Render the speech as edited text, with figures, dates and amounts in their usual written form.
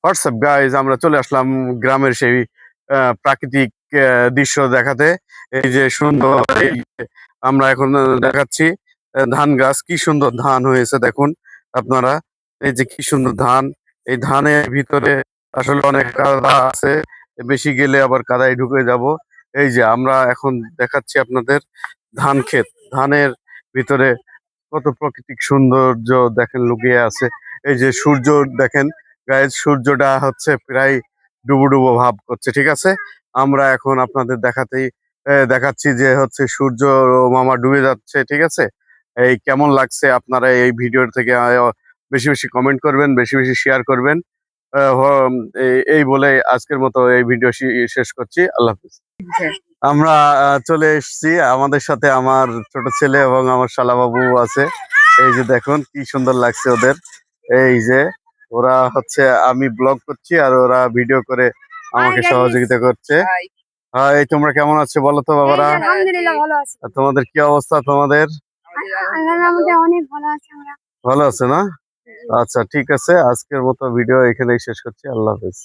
WhatsApp guys, আমরা চলে আসলাম গ্রামের সেই প্রাকৃতিক দৃশ্য দেখাতে। এই যে সুন্দর, এই যে আমরা এখন দেখাচ্ছি ধান গাছ, কি সুন্দর ধান হয়েছে দেখুন আপনারা। এই যে কি সুন্দর ধান, এই ধানের ভিতরে আসলে অনেক কাদা আছে, বেশি গেলে আবার কাদায় ঢুকে যাব। এই যে আমরা এখন দেখাচ্ছি আপনাদের ধান ক্ষেত, ধানের ভিতরে কত প্রাকৃতিক সৌন্দর্য দেখেন লুকিয়ে আছে। এই যে সূর্য দেখেন গাইজ, সূর্যটা হচ্ছে প্রায় ডুবো ডুবো ভাব করছে, ঠিক আছে। আমরা এখন আপনাদের দেখাচ্ছি যে হচ্ছে সূর্য মামা ডুবে যাচ্ছে, ঠিক আছে। এই কেমন লাগছে আপনারা এই ভিডিও থেকে বেশি বেশি কমেন্ট করবেন, বেশি বেশি শেয়ার করবেন। এই বলে আজকের মতো এই ভিডিও শেষ করছি। আল্লাহ হাফিজ। আমরা চলে এসেছি, আমাদের সাথে আমার ছোট ছেলে এবং আমার শালাবাবু আছে। এই যে দেখুন কি সুন্দর লাগছে ওদের। এই যে ওরা হচ্ছে, আমি ব্লগ করছি আর ওরা ভিডিও করে আমাকে সহযোগিতা করছে। এই তোমরা কেমন আছো বলো তো বাবারা? আলহামদুলিল্লাহ ভালো আছি। আর তোমাদের কি অবস্থা? তোমাদের আলহামদুলিল্লাহ অনেক ভালো আছি আমরা। ভালো আছে না? আচ্ছা ঠিক আছে, আজকের মতো ভিডিও এখানেই শেষ করছি। আল্লাহ হাফেজ।